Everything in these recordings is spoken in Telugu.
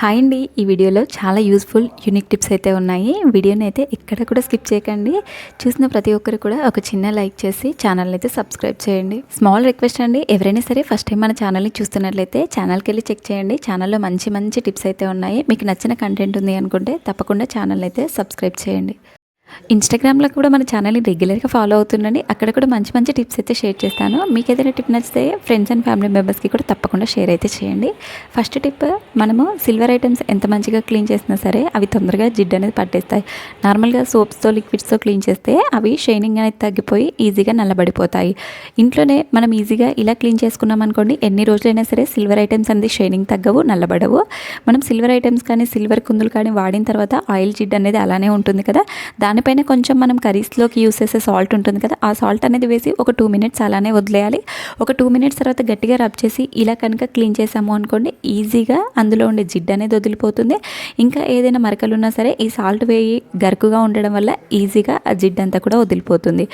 హాయ్ అండి. ఈ వీడియోలో చాలా యూస్ఫుల్ యూనిక్ టిప్స్ అయితే ఉన్నాయి. వీడియోని అయితే ఎక్కడ కూడా స్కిప్ చేయకండి. చూసిన ప్రతి ఒక్కరు కూడా ఒక చిన్న లైక్ చేసి ఛానల్ని అయితే సబ్స్క్రైబ్ చేయండి. స్మాల్ రిక్వెస్ట్ అండి, ఎవరైనా సరే ఫస్ట్ టైం మన ఛానల్ని చూస్తున్నట్లయితే ఛానల్కి వెళ్ళి చెక్ చేయండి. ఛానల్లో మంచి మంచి టిప్స్ అయితే ఉన్నాయి. మీకు నచ్చిన కంటెంట్ ఉంది అనుకుంటే తప్పకుండా ఛానల్ని అయితే సబ్స్క్రైబ్ చేయండి. ఇన్స్టాగ్రామ్లో కూడా మన ఛానల్ని రెగ్యులర్గా ఫాలో అవుతుండండి. అక్కడ కూడా మంచి మంచి టిప్స్ అయితే షేర్ చేస్తాను. మీకు ఏదైనా టిప్ నచ్చితే ఫ్రెండ్స్ అండ్ ఫ్యామిలీ మెంబర్స్కి కూడా తప్పకుండా షేర్ అయితే చేయండి. ఫస్ట్ టిప్, మనము సిల్వర్ ఐటమ్స్ ఎంత మంచిగా క్లీన్ చేసినా సరే అవి తొందరగా జిడ్డు అనేది పట్టేస్తాయి. నార్మల్గా సోప్స్తో లిక్విడ్స్తో క్లీన్ చేస్తే అవి షైనింగ్ అనేది తగ్గిపోయి ఈజీగా నల్లబడిపోతాయి. ఇంట్లోనే మనం ఈజీగా ఇలా క్లీన్ చేసుకున్నాం అనుకోండి, ఎన్ని రోజులైనా సరే సిల్వర్ ఐటమ్స్ అనేది షైనింగ్ తగ్గవు, నల్లబడవు. మనం సిల్వర్ ఐటమ్స్ కానీ సిల్వర్ కుందులు కానీ వాడిన తర్వాత ఆయిల్ జిడ్డు అనేది అలానే ఉంటుంది కదా, దానిపైన కొంచెం మనం కర్రీస్లోకి యూస్ చేసే సాల్ట్ ఉంటుంది కదా, ఆ సాల్ట్ అనేది వేసి ఒక 2 minutes అలానే వదిలేయాలి. ఒక 2 minutes తర్వాత గట్టిగా రబ్ చేసి ఇలా కనుక క్లీన్ చేసాము అనుకోండి, ఈజీగా అందులో ఉండే జిడ్డు అనేది వదిలిపోతుంది. ఇంకా ఏదైనా మరకలు ఉన్నా సరే ఈ సాల్ట్ వేయి గరుకుగా ఉండడం వల్ల ఈజీగా ఆ జిడ్డు అంతా కూడా వదిలిపోతుంది.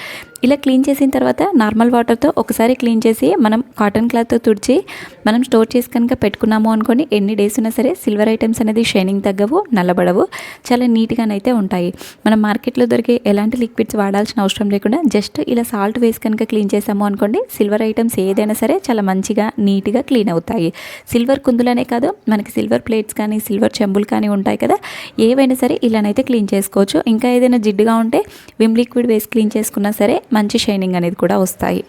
ఇలా క్లీన్ చేసిన తర్వాత నార్మల్ వాటర్తో ఒకసారి క్లీన్ చేసి మనం కాటన్ క్లాత్తో తుడిచి మనం స్టోర్ చేసి కనుక పెట్టుకున్నాము అనుకోండి, ఎన్ని డేస్ ఉన్నా సరే సిల్వర్ ఐటమ్స్ అనేది షైనింగ్ తగ్గవు, నల్లబడవు, చాలా నీట్గానైతే ఉంటాయి. మనం మార్కెట్లో దొరికే ఎలాంటి లిక్విడ్స్ వాడాల్సిన అవసరం లేకుండా జస్ట్ ఇలా సాల్ట్ వేసి కనుక క్లీన్ చేసాము అనుకోండి, సిల్వర్ ఐటమ్స్ ఏదైనా సరే చాలా మంచిగా నీట్గా క్లీన్ అవుతాయి. సిల్వర్ కుందులనే కాదు, మనకి సిల్వర్ ప్లేట్స్ కానీ సిల్వర్ చెంబులు కానీ ఉంటాయి కదా, ఏవైనా సరే ఇలానైతే క్లీన్ చేసుకోవచ్చు. ఇంకా ఏదైనా జిడ్డుగా ఉంటే విమ్ లిక్విడ్ వేసి క్లీన్ చేసుకున్నా సరే మంచి షైనింగ్ అనేది కూడా వస్తాయి.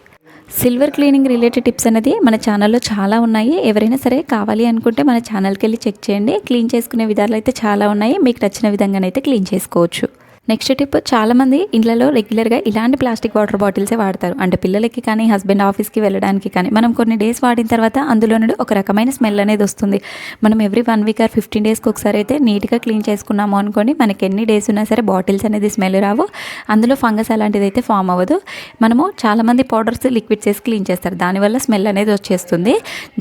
సిల్వర్ క్లీనింగ్ రిలేటెడ్ టిప్స్ అనేది మన ఛానల్లో చాలా ఉన్నాయి. ఎవరైనా సరే కావాలి అనుకుంటే మన ఛానల్కి వెళ్ళి చెక్ చేయండి. క్లీన్ చేసుకునే విధాలు అయితే చాలా ఉన్నాయి. మీకు నచ్చిన విధంగానైతే క్లీన్ చేసుకోవచ్చు. నెక్స్ట్ టిప్, చాలామంది ఇళ్లలో రెగ్యులర్గా ఇలాంటి ప్లాస్టిక్ వాటర్ బాటిల్సే వాడతారు. అంటే పిల్లలకి కానీ హస్బెండ్ ఆఫీస్కి వెళ్ళడానికి కానీ మనం కొన్ని డేస్ వాడిన తర్వాత అందులో నుండి ఒక రకమైన స్మెల్ అనేది వస్తుంది. మనం ఎవ్రీ 1 week or 15 daysకి ఒకసారి అయితే నీట్గా క్లీన్ చేసుకున్నాము అనుకోండి, మనకి ఎన్ని డేస్ ఉన్నా సరే బాటిల్స్ అనేది స్మెల్ రావు, అందులో ఫంగస్ అలాంటిది అయితే ఫామ్ అవ్వదు. మనము చాలామంది పౌడర్స్ లిక్విడ్స్ వేసి క్లీన్ చేస్తారు, దానివల్ల స్మెల్ అనేది వచ్చేస్తుంది.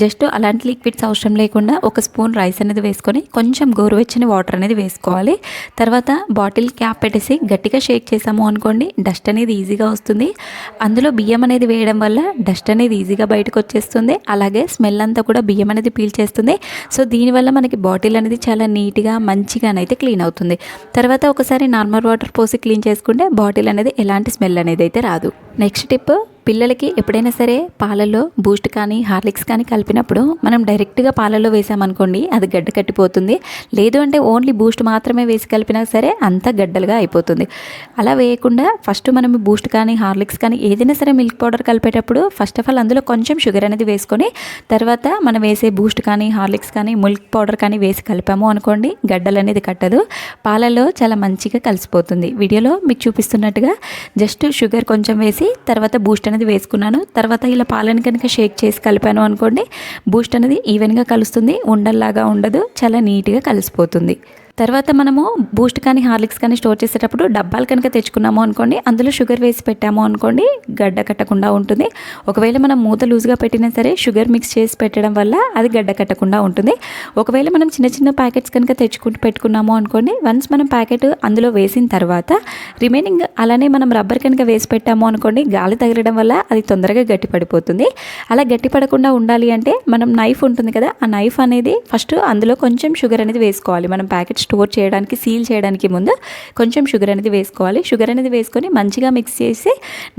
జస్ట్ అలాంటి లిక్విడ్స్ అవసరం లేకుండా ఒక స్పూన్ రైస్ అనేది వేసుకొని కొంచెం గోరువెచ్చని వాటర్ అనేది వేసుకోవాలి. తర్వాత బాటిల్ క్యాప్ పెట్టేసి గట్టిగా షేక్ చేసాము అనుకోండి, డస్ట్ అనేది ఈజీగా వస్తుంది. అందులో బియ్యం అనేది వేయడం వల్ల డస్ట్ అనేది ఈజీగా బయటకు వచ్చేస్తుంది. అలాగే స్మెల్ అంతా కూడా బియ్యం అనేది పీల్చేస్తుంది. సో దీనివల్ల మనకి బాటిల్ అనేది చాలా నీట్గా మంచిగానైతే క్లీన్ అవుతుంది. తర్వాత ఒకసారి నార్మల్ వాటర్ పోసి క్లీన్ చేసుకుంటే బాటిల్ అనేది ఎలాంటి స్మెల్ అనేది అయితే రాదు. నెక్స్ట్ టిప్, పిల్లలకి ఎప్పుడైనా సరే పాలల్లో బూస్ట్ కానీ హార్లిక్స్ కానీ కలిపినప్పుడు మనం డైరెక్ట్గా పాలల్లో వేసామనుకోండి, అది గడ్డ కట్టిపోతుంది. లేదు అంటే ఓన్లీ బూస్ట్ మాత్రమే వేసి కలిపినా సరే అంతా గడ్డలుగా అయిపోతుంది. అలా వేయకుండా ఫస్ట్ మనం బూస్ట్ కానీ హార్లిక్స్ కానీ ఏదైనా సరే మిల్క్ పౌడర్ కలిపేటప్పుడు ఫస్ట్ ఆఫ్ ఆల్ అందులో కొంచెం షుగర్ అనేది వేసుకొని తర్వాత మనం వేసే బూస్ట్ కానీ హార్లిక్స్ కానీ మిల్క్ పౌడర్ కానీ వేసి కలిపాము అనుకోండి, గడ్డలు అనేది కట్టదు, పాలలో చాలా మంచిగా కలిసిపోతుంది. వీడియోలో మీకు చూపిస్తున్నట్టుగా జస్ట్ షుగర్ కొంచెం వేసి తర్వాత బూస్ట్ అనేది వేసుకున్నాను. తర్వాత ఇలా పాలను కనుక షేక్ చేసి కలిపాను అనుకోండి, బూస్ట్ అనేది ఈవెన్గా కలుస్తుంది, ఉండల్లాగా ఉండదు, చాలా నీట్గా కలిసిపోతుంది. తర్వాత మనము బూస్ట్ కానీ హార్లిక్స్ కానీ స్టోర్ చేసేటప్పుడు డబ్బాలు కనుక తెచ్చుకున్నాము అనుకోండి, అందులో షుగర్ వేసి పెట్టాము అనుకోండి, గడ్డ కట్టకుండా ఉంటుంది. ఒకవేళ మనం మూత లూజ్గా పెట్టినా సరే షుగర్ మిక్స్ చేసి పెట్టడం వల్ల అది గడ్డ కట్టకుండా ఉంటుంది. ఒకవేళ మనం చిన్న చిన్న ప్యాకెట్స్ కనుక తెచ్చుకుంటూ పెట్టుకున్నాము అనుకోండి, వన్స్ మనం ప్యాకెట్ అందులో వేసిన తర్వాత రిమైనింగ్ అలానే మనం రబ్బర్ కనుక వేసి పెట్టాము అనుకోండి, గాలి తగలడం వల్ల అది తొందరగా గట్టి పడిపోతుంది. అలా గట్టి పడకుండా ఉండాలి అంటే మనం నైఫ్ ఉంటుంది కదా, ఆ నైఫ్ అనేది ఫస్ట్ అందులో కొంచెం షుగర్ అనేది వేసుకోవాలి. మనం ప్యాకెట్ స్టోర్ చేయడానికి సీల్ చేయడానికి ముందు కొంచెం షుగర్ అనేది వేసుకోవాలి. షుగర్ అనేది వేసుకొని మంచిగా మిక్స్ చేసి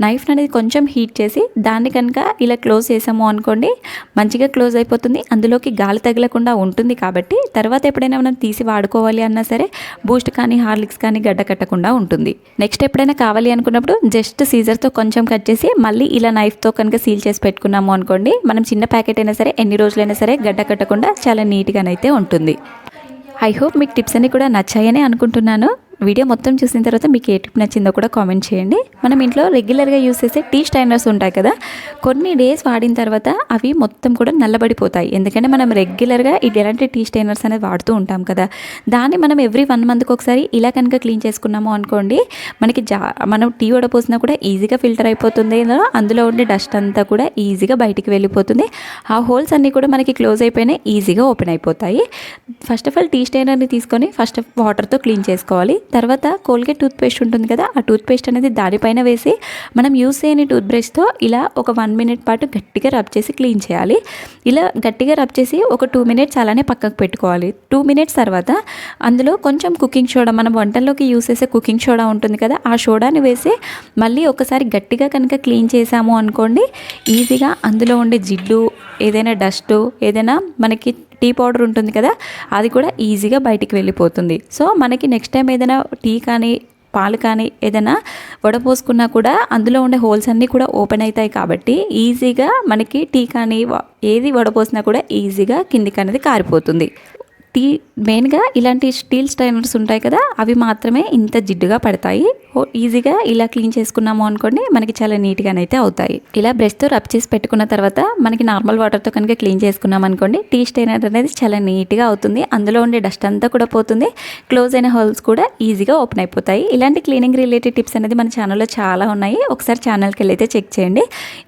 నైఫ్ అనేది కొంచెం హీట్ చేసి దాన్ని కనుక ఇలా క్లోజ్ చేసాము అనుకోండి, మంచిగా క్లోజ్ అయిపోతుంది. అందులోకి గాలి తగలకుండా ఉంటుంది కాబట్టి తర్వాత ఎప్పుడైనా మనం తీసి వాడుకోవాలి అన్నా సరే బూస్ట్ కానీ హార్లిక్స్ కానీ గడ్డ కట్టకుండా ఉంటుంది. నెక్స్ట్ ఎప్పుడైనా కావాలి అనుకున్నప్పుడు జస్ట్ సీజర్తో కొంచెం కట్ చేసి మళ్ళీ ఇలా నైఫ్తో కనుక సీల్ చేసి పెట్టుకున్నాము అనుకోండి, మనం చిన్న ప్యాకెట్ అయినా సరే ఎన్ని రోజులైనా సరే గడ్డ కట్టకుండా చాలా నీట్గానైతే ఉంటుంది. ఐ హోప్ మీకు టిప్స్ అన్నీ కూడా నచ్చాయని అనుకుంటున్నాను. వీడియో మొత్తం చూసిన తర్వాత మీకు ఏ టిప్ నచ్చిందో కూడా కామెంట్ చేయండి. మనం ఇంట్లో రెగ్యులర్గా యూస్ చేసే టీ స్టైనర్స్ ఉంటాయి కదా, కొన్ని డేస్ వాడిన తర్వాత అవి మొత్తం కూడా నల్లబడిపోతాయి. ఎందుకంటే మనం రెగ్యులర్గా ఇలాంటి టీ స్టైనర్స్ అనేది వాడుతూ ఉంటాం కదా, దాన్ని మనం ఎవ్రీ 1 monthకి ఒకసారి ఇలా కనుక క్లీన్ చేసుకున్నాము అనుకోండి, మనకి మనం టీ వడపోసినా కూడా ఈజీగా ఫిల్టర్ అయిపోతుంది. అందులో ఉండే డస్ట్ అంతా కూడా ఈజీగా బయటికి వెళ్ళిపోతుంది. ఆ హోల్స్ అన్నీ కూడా మనకి క్లోజ్ అయిపోయినాయి, ఈజీగా ఓపెన్ అయిపోతాయి. ఫస్ట్ ఆఫ్ ఆల్ టీ స్టైనర్ని తీసుకొని ఫస్ట్ వాటర్తో క్లీన్ చేసుకోవాలి. తర్వాత కోల్గేట్ టూత్పేస్ట్ ఉంటుంది కదా, ఆ టూత్పేస్ట్ అనేది దానిపైన వేసి మనం యూస్ చేయని టూత్ బ్రష్తో ఇలా ఒక 1 మినిట్ పాటు గట్టిగా రబ్ చేసి క్లీన్ చేయాలి. ఇలా గట్టిగా రబ్ చేసి ఒక 2 మినిట్స్ అలానే పక్కకు పెట్టుకోవాలి. 2 మినిట్స్ తర్వాత అందులో కొంచెం కుకింగ్ సోడా, మనం వంటల్లోకి యూస్ చేసే కుకింగ్ సోడా ఉంటుంది కదా, ఆ సోడాని వేసి మళ్ళీ ఒకసారి గట్టిగా కనుక క్లీన్ చేసాము అనుకోండి, ఈజీగా అందులో ఉండే జిడ్డు, ఏదైనా డస్ట్, ఏదైనా మనకి టీ పౌడర్ ఉంటుంది కదా, అది కూడా ఈజీగా బయటికి వెళ్ళిపోతుంది. సో మనకి నెక్స్ట్ టైం ఏదైనా టీ కానీ పాలు కానీ ఏదైనా వడపోసుకున్నా కూడా అందులో ఉండే హోల్స్ అన్నీ కూడా ఓపెన్ అవుతాయి కాబట్టి ఈజీగా మనకి టీ కానీ ఏది వడపోసినా కూడా ఈజీగా కిందికి అనేది కారిపోతుంది. మెయిన్గా ఇలాంటి స్టీల్ స్ట్రైనర్స్ ఉంటాయి కదా, అవి మాత్రమే ఇంత జిడ్డుగా పడతాయి. ఈజీగా ఇలా క్లీన్ చేసుకున్నాము అనుకోండి, మనకి చాలా నీట్గానైతే అవుతాయి. ఇలా బ్రష్తో రబ్ చేసి పెట్టుకున్న తర్వాత మనకి నార్మల్ వాటర్తో కనుక క్లీన్ చేసుకున్నాం అనుకోండి, టీ స్ట్రైనర్ అనేది చాలా నీట్గా అవుతుంది. అందులో ఉండే డస్ట్ అంతా కూడా పోతుంది. క్లోజ్ అయిన హోల్స్ కూడా ఈజీగా ఓపెన్ అయిపోతాయి. ఇలాంటి క్లీనింగ్ రిలేటెడ్ టిప్స్ అనేది మన ఛానల్లో చాలా ఉన్నాయి. ఒకసారి ఛానల్కి వెళ్ళి అయితే చెక్ చేయండి.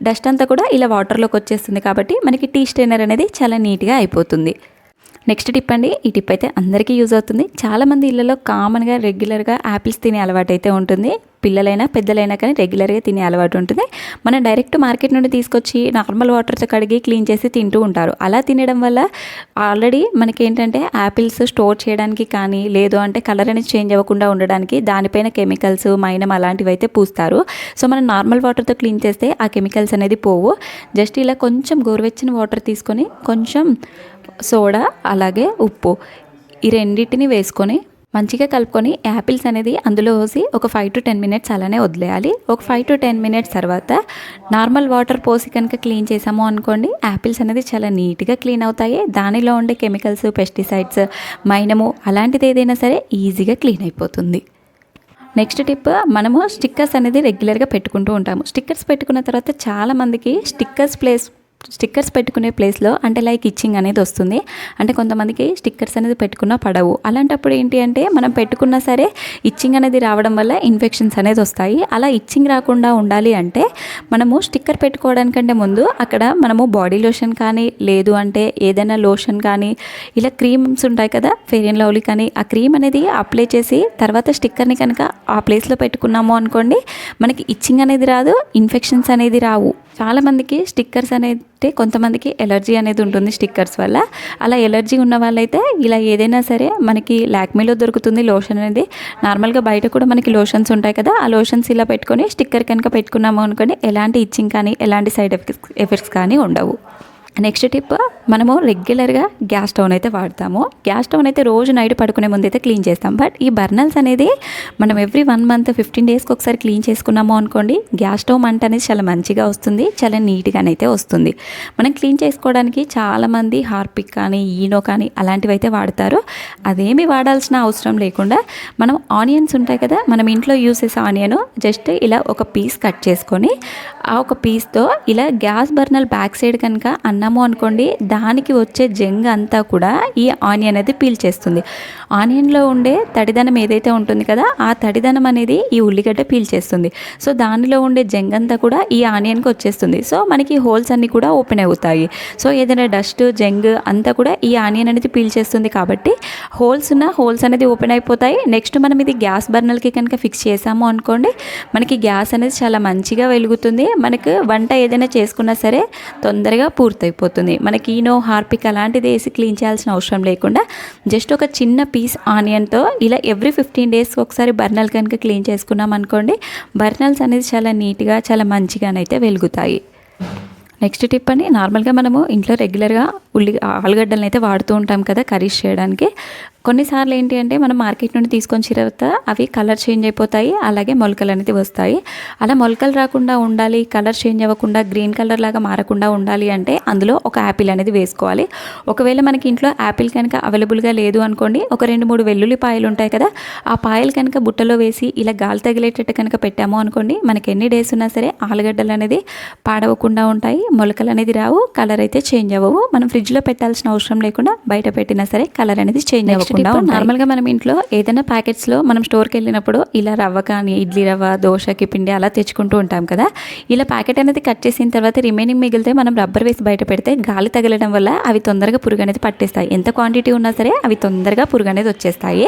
డస్ట్ అంతా కూడా ఇలా వాటర్లోకి వచ్చేస్తుంది కాబట్టి మనకి టీ స్ట్రైనర్ అనేది చాలా నీట్గా అయిపోతుంది. నెక్స్ట్ టిప్ అండి, ఈ టిప్ అయితే అందరికీ యూజ్ అవుతుంది. చాలామంది ఇళ్ళలో కామన్గా రెగ్యులర్గా యాపిల్స్ తినే అలవాటు అయితే ఉంటుంది. పిల్లలైనా పెద్దలైనా కానీ రెగ్యులర్గా తినే అలవాటు ఉంటుంది. మనం డైరెక్ట్ మార్కెట్ నుండి తీసుకొచ్చి నార్మల్ వాటర్తో కడిగి క్లీన్ చేసి తింటూ ఉంటారు. అలా తినడం వల్ల ఆల్రెడీ మనకి ఏంటంటే యాపిల్స్ స్టోర్ చేయడానికి కానీ, లేదు అంటే కలర్ అనేది చేంజ్ అవ్వకుండా ఉండడానికి దానిపైన కెమికల్స్, మైనం అలాంటివి అయితే పూస్తారు. సో మనం నార్మల్ వాటర్తో క్లీన్ చేస్తే ఆ కెమికల్స్ అనేది పోవు. జస్ట్ ఇలా కొంచెం గోరువెచ్చని వాటర్ తీసుకొని కొంచెం సోడా అలాగే ఉప్పు ఈ రెండింటిని వేసుకొని మంచిగా కలుపుకొని యాపిల్స్ అనేది అందులో వేసి ఒక 5 to 10 మినిట్స్ అలానే వదిలేయాలి. ఒక 5 to 10 మినిట్స్ తర్వాత నార్మల్ వాటర్ పోసి కనుక క్లీన్ చేసాము అనుకోండి, యాపిల్స్ అనేది చాలా నీట్గా క్లీన్ అవుతాయి. దానిలో ఉండే కెమికల్స్, పెస్టిసైడ్స్, మైనము అలాంటిది ఏదైనా సరే ఈజీగా క్లీన్ అయిపోతుంది. నెక్స్ట్ టిప్, మనము స్టిక్కర్స్ అనేది రెగ్యులర్గా పెట్టుకుంటూ ఉంటాము. స్టిక్కర్స్ పెట్టుకున్న తర్వాత చాలామందికి స్టిక్కర్స్ పెట్టుకునే ప్లేస్లో అంటే లైక్ ఇచ్చింగ్ అనేది వస్తుంది. అంటే కొంతమందికి స్టిక్కర్స్ అనేది పెట్టుకున్నా పడవు. అలాంటప్పుడు ఏంటి అంటే మనం పెట్టుకున్నా సరే ఇచ్చింగ్ అనేది రావడం వల్ల ఇన్ఫెక్షన్స్ అనేది వస్తాయి. అలా ఇచ్చింగ్ రాకుండా ఉండాలి అంటే మనము స్టిక్కర్ పెట్టుకోవడానికంటే ముందు అక్కడ మనము బాడీ లోషన్ కానీ, లేదు అంటే ఏదైనా లోషన్ కానీ, ఇలా క్రీమ్స్ ఉంటాయి కదా, ఫెయిర్ అండ్ లవ్లీ కానీ, ఆ క్రీమ్ అనేది అప్లై చేసి తర్వాత స్టిక్కర్ని కనుక ఆ ప్లేస్లో పెట్టుకున్నాము అనుకోండి, మనకి ఇచ్చింగ్ అనేది రాదు, ఇన్ఫెక్షన్స్ అనేది రావు. చాలామందికి స్టిక్కర్స్ అనేది, కొంతమందికి ఎలర్జీ అనేది ఉంటుంది స్టిక్కర్స్ వల్ల. అలా ఎలర్జీ ఉన్న వాళ్ళైతే ఇలా ఏదైనా సరే మనకి లాక్మీలో దొరుకుతుంది లోషన్ అనేది. నార్మల్గా బయట కూడా మనకి లోషన్స్ ఉంటాయి కదా, ఆ లోషన్స్ ఇలా పెట్టుకొని స్టిక్కర్ కనుక పెట్టుకున్నాము అనుకోండి, ఎలాంటి ఇచ్చింగ్ కానీ ఎలాంటి సైడ్ ఎఫెక్ట్స్ కానీ ఉండవు. నెక్స్ట్ టిప్, మనము రెగ్యులర్గా గ్యాస్ స్టవ్ అయితే వాడతాము. గ్యాస్ స్టవ్ అయితే రోజు నైట్ పడుకునే ముందు అయితే క్లీన్ చేస్తాం. బట్ ఈ బర్నల్స్ అనేది మనం ఎవ్రీ 1 month 15 డేస్కి ఒకసారి క్లీన్ చేసుకున్నాము అనుకోండి, గ్యాస్ స్టవ్ మంట అనేది చాలా మంచిగా వస్తుంది, చాలా నీట్గానైతే వస్తుంది. మనం క్లీన్ చేసుకోవడానికి చాలామంది హార్పిక్ కానీ, ఈనో కానీ అలాంటివి అయితే వాడతారు. అదేమి వాడాల్సిన అవసరం లేకుండా మనం ఆనియన్స్ ఉంటాయి కదా, మనం ఇంట్లో యూస్ చేసే ఆనియన్ జస్ట్ ఇలా ఒక పీస్ కట్ చేసుకొని ఆ ఒక పీస్తో ఇలా గ్యాస్ బర్నల్ బ్యాక్ సైడ్ కనుక అన్నాము అనుకోండి, దానికి వచ్చే జంగ్ అంతా కూడా ఈ ఆనియన్ అనేది పీల్చేస్తుంది. ఆనియన్లో ఉండే తడిదనం ఏదైతే ఉంటుంది కదా, ఆ తడిదనం అనేది ఈ ఉల్లిగడ్డ పీల్చేస్తుంది. సో దానిలో ఉండే జంగ్ అంతా కూడా ఈ ఆనియన్కి వచ్చేస్తుంది. సో మనకి హోల్స్ అన్నీ కూడా ఓపెన్ అవుతాయి. సో ఏదైనా డస్ట్, జంగ్ అంతా కూడా ఈ ఆనియన్ అనేది పీల్చేస్తుంది కాబట్టి హోల్స్ అనేది ఓపెన్ అయిపోతాయి. నెక్స్ట్ మనం ఇది గ్యాస్ బర్నర్కి కనుక ఫిక్స్ చేసాము అనుకోండి, మనకి గ్యాస్ అనేది చాలా మంచిగా వెలుగుతుంది. మనకు వంట ఏదైనా చేసుకున్నా సరే తొందరగా పూర్తయిపోతుంది. మనకి ఈనో, హార్పిక్ అలాంటిది వేసి క్లీన్ చేయాల్సిన అవసరం లేకుండా జస్ట్ ఒక చిన్న పీస్ ఆనియన్తో ఇలా ఎవ్రీ 15 డేస్కి ఒకసారి బర్నల్ కనుక క్లీన్ చేసుకున్నాం అనుకోండి, బర్నల్స్ అనేది చాలా నీట్గా చాలా మంచిగానైతే వెలుగుతాయి. నెక్స్ట్ టిప్ అని, నార్మల్గా మనము ఇంట్లో రెగ్యులర్గా ఆలుగడ్డలను అయితే వాడుతూ ఉంటాం కదా కర్రీస్ చేయడానికి. కొన్నిసార్లు ఏంటి అంటే మనం మార్కెట్ నుండి తీసుకొని తర్వాత అవి కలర్ చేంజ్ అయిపోతాయి, అలాగే మొలకలు అనేది వస్తాయి. అలా మొలకలు రాకుండా ఉండాలి, కలర్ చేంజ్ అవ్వకుండా గ్రీన్ కలర్ లాగా మారకుండా ఉండాలి అంటే అందులో ఒక యాపిల్ అనేది వేసుకోవాలి. ఒకవేళ మనకి ఇంట్లో యాపిల్ కనుక అవైలబుల్గా లేదు అనుకోండి, ఒక 2-3 వెల్లుల్లి పాయలు ఉంటాయి కదా, ఆ పాయలు కనుక బుట్టలో వేసి ఇలా గాలి తగిలేటట్టు కనుక పెట్టాము అనుకోండి, మనకి ఎన్ని డేస్ ఉన్నా సరే ఆలుగడ్డలు అనేది పాడవకుండా ఉంటాయి, మొలకలు అనేది రావు, కలర్ అయితే చేంజ్ అవ్వవు. మనం ఫ్రిడ్జ్లో పెట్టాల్సిన అవసరం లేకుండా బయట పెట్టినా సరే కలర్ అనేది చేంజ్ అవ్వకుండా లేకుండా నార్మల్గా మనం ఇంట్లో ఏదైనా ప్యాకెట్స్లో మనం స్టోర్కి వెళ్ళినప్పుడు ఇలా రవ్వ కానీ ఇడ్లీ రవ్వ దోశకి పిండి అలా తెచ్చుకుంటూ ఉంటాం కదా. ఇలా ప్యాకెట్ అనేది కట్ చేసిన తర్వాత రిమైనింగ్ మిగిలితే మనం రబ్బర్ వేసి బయట పెడితే గాలి తగలడం వల్ల అవి తొందరగా పురుగు అనేది పట్టేస్తాయి. ఎంత క్వాంటిటీ ఉన్నా సరే అవి తొందరగా పురుగు అనేది వచ్చేస్తాయి.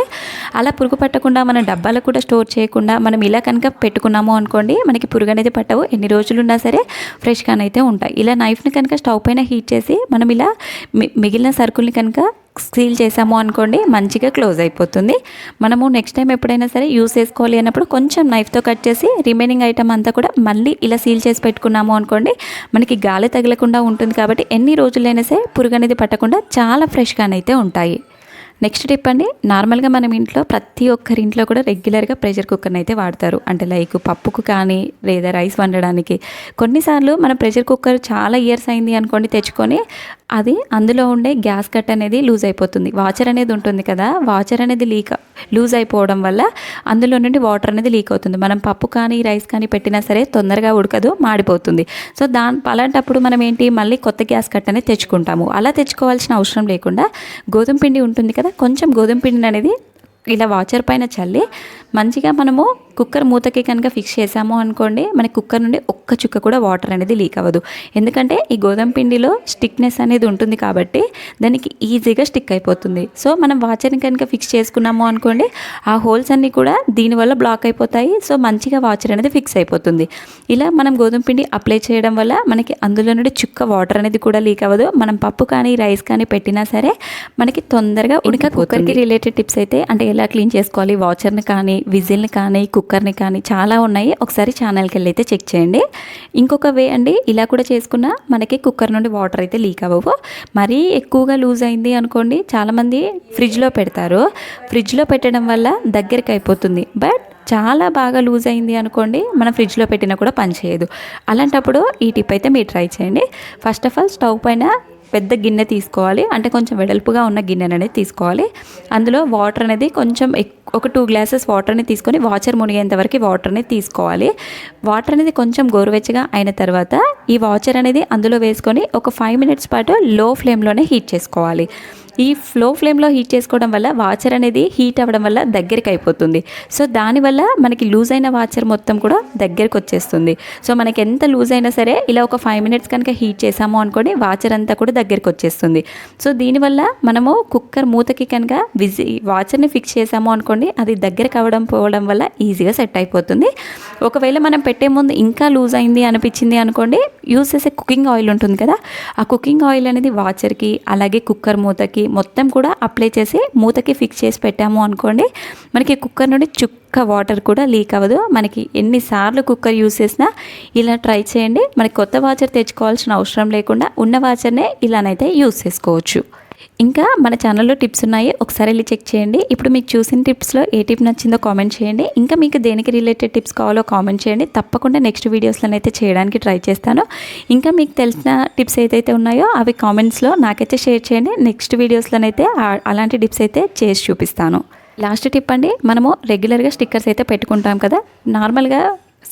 అలా పురుగు పట్టకుండా మనం డబ్బాలో కూడా స్టోర్ చేయకుండా మనం ఇలా కనుక పెట్టుకున్నాము అనుకోండి, మనకి పురుగు అనేది పట్టవు. ఎన్ని రోజులు ఉన్నా సరే ఫ్రెష్గానైతే ఉంటాయి. ఇలా నైఫ్ని కనుక స్టవ్ పైన హీట్ చేసి మనం ఇలా మిగిలిన సరుకుల్ని కనుక సీల్ చేసాము అనుకోండి, మంచిగా క్లోజ్ అయిపోతుంది. మనము నెక్స్ట్ టైం ఎప్పుడైనా సరే యూస్ చేసుకోవాలి అన్నప్పుడు కొంచెం నైఫ్తో కట్ చేసి రిమైనింగ్ ఐటమ్ అంతా కూడా మళ్ళీ ఇలా సీల్ చేసి పెట్టుకున్నాము అనుకోండి, మనకి గాలి తగలకుండా ఉంటుంది. కాబట్టి ఎన్ని రోజులైనా సరే పురుగు అనేది పట్టకుండా చాలా ఫ్రెష్గానైతే ఉంటాయి. నెక్స్ట్ టిప్ అండి, నార్మల్గా మనం ఇంట్లో ప్రతి ఒక్కరి ఇంట్లో కూడా రెగ్యులర్గా ప్రెషర్ కుక్కర్ని అయితే వాడతారు. అంటే లైక్ పప్పుకు కానీ లేదా రైస్ వండడానికి. కొన్నిసార్లు మన ప్రెషర్ కుక్కర్ చాలా ఇయర్స్ అయింది అనుకోండి తెచ్చుకొని, అది అందులో ఉండే గ్యాస్ కట్ అనేది లూజ్ అయిపోతుంది. వాచర్ అనేది ఉంటుంది కదా, వాచర్ అనేది లూజ్ అయిపోవడం వల్ల అందులో నుండి వాటర్ అనేది లీక్ అవుతుంది. మనం పప్పు కానీ రైస్ కానీ పెట్టినా సరే తొందరగా ఉడకదు, మాడిపోతుంది. సో అలాంటప్పుడు మనం ఏంటి, మళ్ళీ కొత్త గ్యాస్ కట్ అనేది తెచ్చుకుంటాము. అలా తెచ్చుకోవాల్సిన అవసరం లేకుండా గోధుమ పిండి ఉంటుంది కదా, కొంచెం గోధుమ పిండిని అనేది ఇలా వాచర్ పైన చల్లి మంచిగా మనము కుక్కర్ మూతకి కనుక ఫిక్స్ చేసాము అనుకోండి, మన కుక్కర్ నుండి ఒక్క చుక్క కూడా వాటర్ అనేది లీక్ అవ్వదు. ఎందుకంటే ఈ గోధుమ పిండిలో స్టిక్నెస్ అనేది ఉంటుంది కాబట్టి దానికి ఈజీగా స్టిక్ అయిపోతుంది. సో మనం వాచర్ని కనుక ఫిక్స్ చేసుకున్నాము అనుకోండి, ఆ హోల్స్ అన్నీ కూడా దీనివల్ల బ్లాక్ అయిపోతాయి. సో మంచిగా వాచర్ అనేది ఫిక్స్ అయిపోతుంది. ఇలా మనం గోధుమ పిండి అప్లై చేయడం వల్ల మనకి అందులో నుండి చుక్క వాటర్ అనేది కూడా లీక్ అవ్వదు. మనం పప్పు కానీ రైస్ కానీ పెట్టినా సరే మనకి తొందరగా ఉడికిపోతుంది. కుక్కర్కి రిలేటెడ్ టిప్స్ అయితే అంటే ఎలా క్లీన్ చేసుకోవాలి, వాచర్ని కానీ విజిల్ని కానీ కుక్కర్ని కానీ చాలా ఉన్నాయి. ఒకసారి ఛానల్కి వెళ్ళి అయితే చెక్ చేయండి. ఇంకొక వే అండి, ఇలా కూడా చేసుకున్నా మనకి కుక్కర్ నుండి వాటర్ అయితే లీక్ అవ్వవు. మరీ ఎక్కువగా లూజ్ అయింది అనుకోండి, చాలామంది ఫ్రిడ్జ్లో పెడతారు. ఫ్రిడ్జ్లో పెట్టడం వల్ల దగ్గరికి అయిపోతుంది. బట్ చాలా బాగా లూజ్ అయింది అనుకోండి, మనం ఫ్రిడ్జ్లో పెట్టినా కూడా పనిచేయదు. అలాంటప్పుడు ఈ టిప్ అయితే మీరు ట్రై చేయండి. ఫస్ట్ ఆఫ్ ఆల్ స్టవ్ పైన పెద్ద గిన్నె తీసుకోవాలి. అంటే కొంచెం వెడల్పుగా ఉన్న గిన్నె అనేది తీసుకోవాలి. అందులో వాటర్ అనేది కొంచెం ఒక 2 గ్లాసెస్ వాటర్ని తీసుకొని వాచర్ మునిగేంత వరకు వాటర్ని తీసుకోవాలి. వాటర్ అనేది కొంచెం గోరువెచ్చగా అయిన తర్వాత ఈ వాచర్ అనేది అందులో వేసుకొని ఒక 5 మినిట్స్ పాటు లో ఫ్లేమ్లోనే హీట్ చేసుకోవాలి. ఈ లో ఫ్లేమ్లో హీట్ చేసుకోవడం వల్ల వాచర్ అనేది హీట్ అవ్వడం వల్ల దగ్గరికి అయిపోతుంది. సో దానివల్ల మనకి లూజ్ అయిన వాచర్ మొత్తం కూడా దగ్గరికి వచ్చేస్తుంది. సో మనకి ఎంత లూజ్ అయినా సరే ఇలా ఒక 5 మినిట్స్ కనుక హీట్ చేసాము అనుకోండి, వాచర్ అంతా కూడా దగ్గరికి వచ్చేస్తుంది. సో దీనివల్ల మనము కుక్కర్ మూతకి కనుక వాచర్ని ఫిక్స్ చేసాము అనుకోండి, అది దగ్గరికి పోవడం వల్ల ఈజీగా సెట్ అయిపోతుంది. ఒకవేళ మనం పెట్టే ముందు ఇంకా లూజ్ అయింది అనిపించింది అనుకోండి, యూజ్ చేసే కుకింగ్ ఆయిల్ ఉంటుంది కదా, ఆ కుకింగ్ ఆయిల్ అనేది వాచర్కి అలాగే కుక్కర్ మూతకి మొత్తం కూడా అప్లై చేసి మూతకి ఫిక్స్ చేసి పెట్టాము అనుకోండి, మనకి కుక్కర్ నుండి చుక్క వాటర్ కూడా లీక్ అవ్వదు. మనకి ఎన్నిసార్లు కుక్కర్ యూజ్ చేసినా ఇలా ట్రై చేయండి. మనకి కొత్త వాచర్ తెచ్చుకోవాల్సిన అవసరం లేకుండా ఉన్న వాచర్నే ఇలానైతే యూజ్ చేసుకోవచ్చు. ఇంకా మన ఛానల్లో టిప్స్ ఉన్నాయి, ఒకసారి వెళ్ళి చెక్ చేయండి. ఇప్పుడు మీకు చూసిన టిప్స్లో ఏ టిప్ నచ్చిందో కామెంట్ చేయండి. ఇంకా మీకు దేనికి రిలేటెడ్ టిప్స్ కావాలో కామెంట్ చేయండి. తప్పకుండా నెక్స్ట్ వీడియోస్లోనైతే చేయడానికి ట్రై చేస్తాను. ఇంకా మీకు తెలిసిన టిప్స్ ఏదైతే ఉన్నాయో అవి కామెంట్స్లో నాకైతే షేర్ చేయండి. నెక్స్ట్ వీడియోస్లోనైతే అలాంటి టిప్స్ అయితే చేసి చూపిస్తాను. లాస్ట్ టిప్ అండి, మనము రెగ్యులర్గా స్టిక్కర్స్ అయితే పెట్టుకుంటాం కదా. నార్మల్గా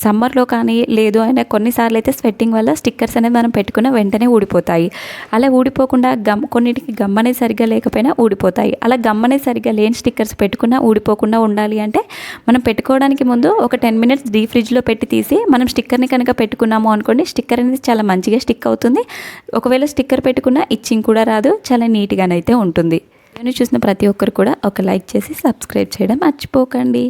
సమ్మర్లో కానీ లేదు అయినా కొన్నిసార్లు అయితే స్వెట్టింగ్ వల్ల స్టిక్కర్స్ అనేది మనం పెట్టుకున్న వెంటనే ఊడిపోతాయి. అలా ఊడిపోకుండా కొన్నిటికి గమ్ అనేది సరిగ్గా లేకపోయినా ఊడిపోతాయి. అలా గమ్ అనేది సరిగ్గా లేని స్టిక్కర్స్ పెట్టుకున్నా ఊడిపోకుండా ఉండాలి అంటే మనం పెట్టుకోవడానికి ముందు ఒక 10 మినిట్స్ డీప్ ఫ్రిడ్జ్లో పెట్టి తీసి మనం స్టిక్కర్ని కనుక పెట్టుకున్నాము అనుకోండి, స్టిక్కర్ అనేది చాలా మంచిగా స్టిక్ అవుతుంది. ఒకవేళ స్టిక్కర్ పెట్టుకున్నా ఇచ్చింగ్ కూడా రాదు, చాలా నీట్గానైతే ఉంటుంది. నేను చూసిన ప్రతి ఒక్కరు కూడా ఒక లైక్ చేసి సబ్స్క్రైబ్ చేయడం మర్చిపోకండి.